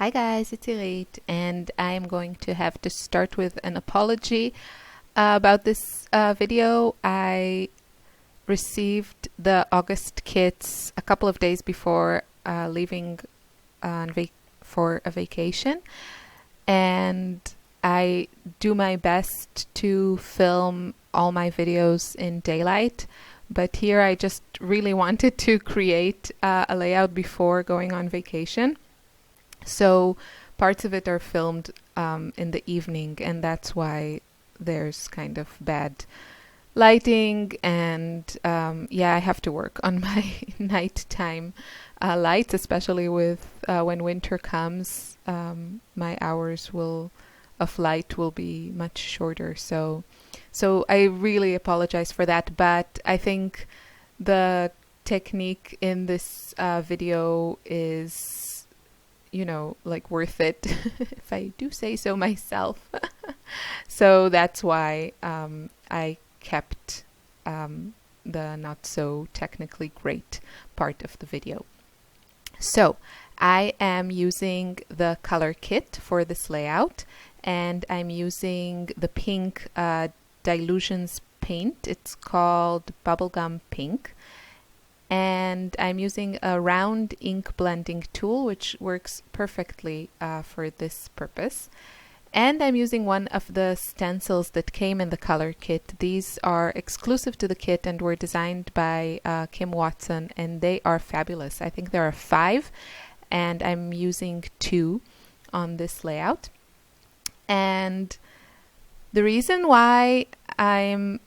Hi guys, it's Irit, and I'm going to have to start with an apology about this video. I received the August kits a couple of days before leaving for a vacation, and I do my best to film all my videos in daylight, but here I just really wanted to create a layout before going on vacation. So parts of it are filmed in the evening, and that's why there's kind of bad lighting, and yeah, I have to work on my nighttime lights, especially with when winter comes. My hours of light will be much shorter, so I really apologize for that, but I think the technique in this video is, you know, like worth it if I do say so myself. So that's why I kept the not so technically great part of the video. So I am using the color kit for this layout, and I'm using the pink Dylusions paint. It's called Bubblegum Pink. And I'm using a round ink blending tool, which works perfectly for this purpose. And I'm using one of the stencils that came in the color kit. These are exclusive to the kit and were designed by Kim Watson, and they are fabulous. I think there are 5, and I'm using 2 on this layout. And the reason why I'm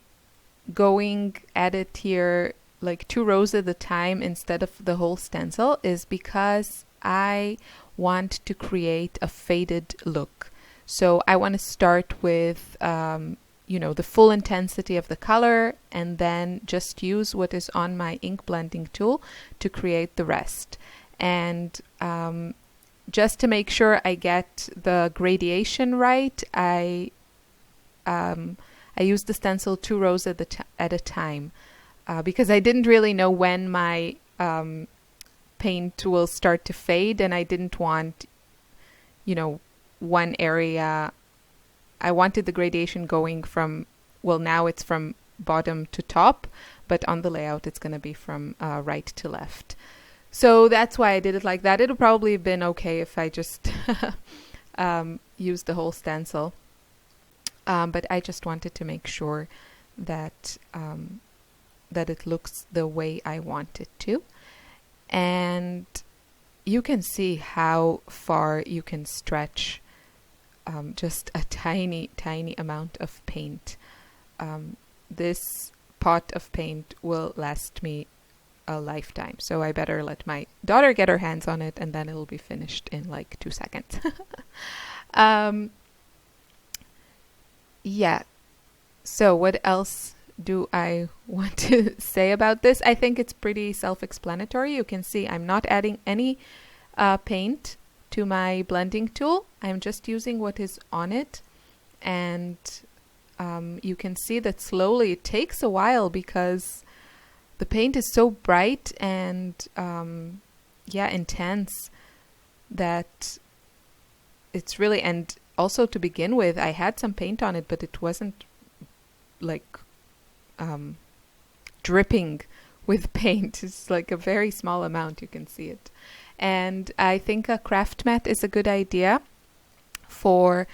going at it here like 2 rows at a time instead of the whole stencil is because I want to create a faded look. So I want to start with you know, the full intensity of the color, and then just use what is on my ink blending tool to create the rest. And just to make sure I get the gradation right, I use the stencil 2 rows at a time. Because I didn't really know when my paint will start to fade, and I didn't want, you know, one area. I wanted the gradation going from, well, now it's from bottom to top, but on the layout it's going to be from right to left. So that's why I did it like that. It would probably have been okay if I just used the whole stencil, but I just wanted to make sure that that it looks the way I want it to. And you can see how far you can stretch just a tiny amount of paint. This pot of paint will last me a lifetime, so I better let my daughter get her hands on it, and then it'll be finished in like 2 seconds. Yeah, so what else do I want to say about this? I think it's pretty self-explanatory. You can see I'm not adding any paint to my blending tool. I'm just using what is on it, and you can see that slowly it takes a while because the paint is so bright and yeah, intense, that it's really, and also to begin with I had some paint on it, but it wasn't like dripping with paint. It's like a very small amount, you can see it. And I think a craft mat is a good idea for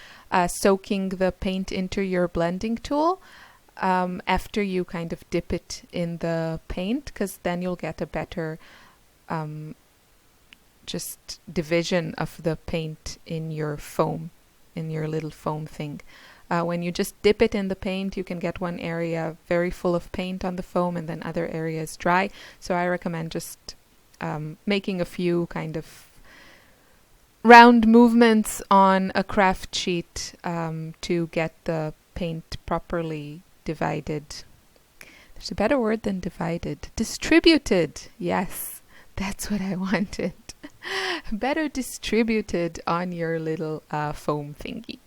soaking the paint into your blending tool after you kind of dip it in the paint, because then you'll get a better just division of the paint in your foam, in your little foam thing. When you just dip it in the paint, you can get one area very full of paint on the foam and then other areas dry. So I recommend just making a few kind of round movements on a craft sheet to get the paint properly divided. There's a better word than divided. Distributed. Yes, that's what I wanted. Better distributed on your little foam thingy.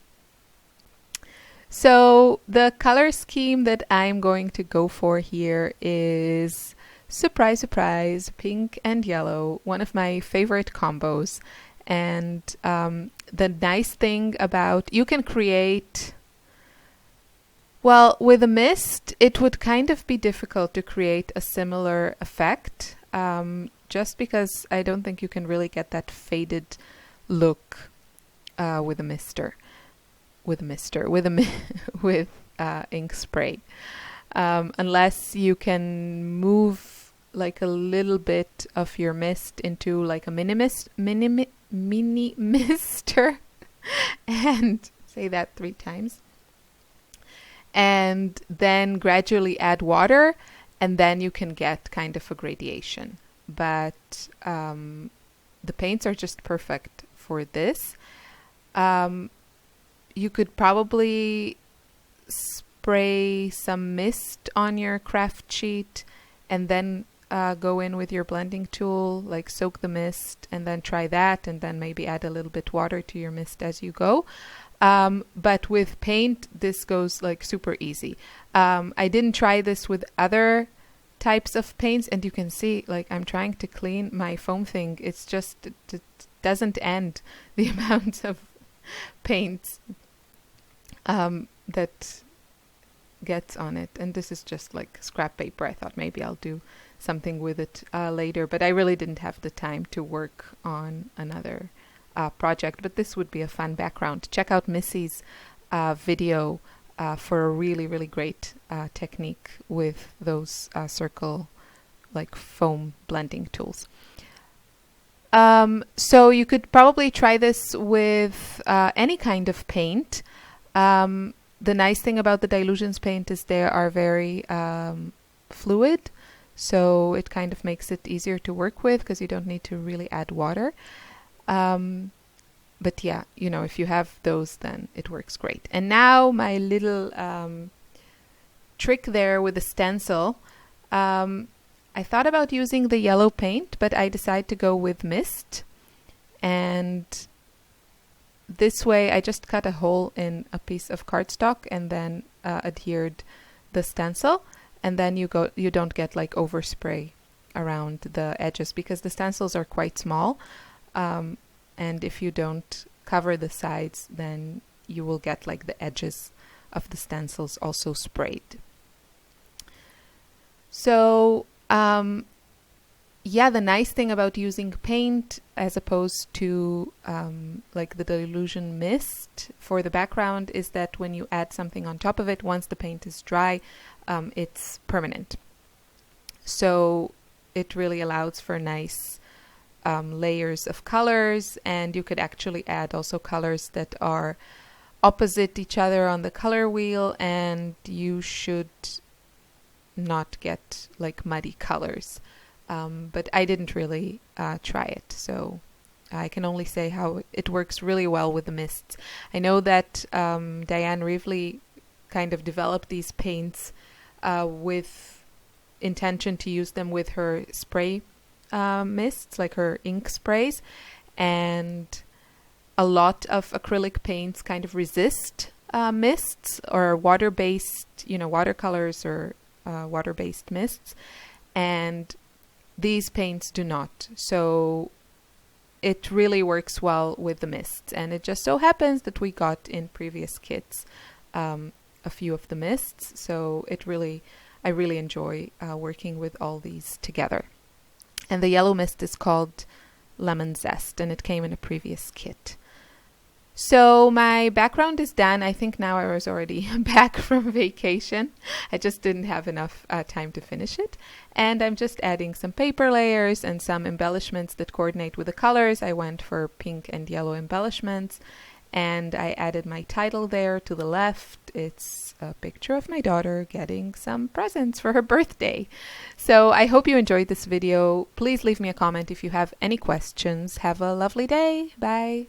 So the color scheme that I'm going to go for here is, surprise, surprise, pink and yellow, one of my favorite combos. And the nice thing about, you can create, well, with a mist, it would kind of be difficult to create a similar effect, just because I don't think you can really get that faded look with a mister, with ink spray, unless you can move like a little bit of your mist into like a mini mister, and say that 3 times. And then gradually add water, and then you can get kind of a gradation. But the paints are just perfect for this. You could probably spray some mist on your craft sheet and then go in with your blending tool, like soak the mist and then try that, and then maybe add a little bit water to your mist as you go. But with paint, this goes like super easy. I didn't try this with other types of paints, and you can see like I'm trying to clean my foam thing. It's just, it doesn't end the amount of paint that gets on it. And this is just like scrap paper. I thought maybe I'll do something with it later, but I really didn't have the time to work on another project. But this would be a fun background. Check out Missy's video for a really, really great technique with those circle like foam blending tools. So you could probably try this with any kind of paint. The nice thing about the Dylusions paint is they are very fluid, so it kind of makes it easier to work with because you don't need to really add water. But yeah, you know, if you have those, then it works great. And now my little trick there with the stencil. I thought about using the yellow paint, but I decided to go with mist. And this way I just cut a hole in a piece of cardstock and then adhered the stencil. And then you don't get like overspray around the edges because the stencils are quite small. And if you don't cover the sides, then you will get like the edges of the stencils also sprayed. So yeah, the nice thing about using paint as opposed to like the Dylusion mist for the background is that when you add something on top of it, once the paint is dry, it's permanent. So it really allows for nice layers of colors, and you could actually add also colors that are opposite each other on the color wheel, and you should not get like muddy colors. But I didn't really try it, so I can only say how it works really well with the mists. I know that Diane Rivley kind of developed these paints with intention to use them with her spray mists, like her ink sprays, and a lot of acrylic paints kind of resist mists or water-based, you know, watercolors or water-based mists, and these paints do not. So it really works well with the mists, and it just so happens that we got in previous kits a few of the mists, so I really enjoy working with all these together. And the yellow mist is called Lemon Zest, and it came in a previous kit. So my background is done. I think now I was already back from vacation. I just didn't have enough time to finish it. And I'm just adding some paper layers and some embellishments that coordinate with the colors. I went for pink and yellow embellishments. And I added my title there to the left. It's a picture of my daughter getting some presents for her birthday. So I hope you enjoyed this video. Please leave me a comment if you have any questions. Have a lovely day. Bye.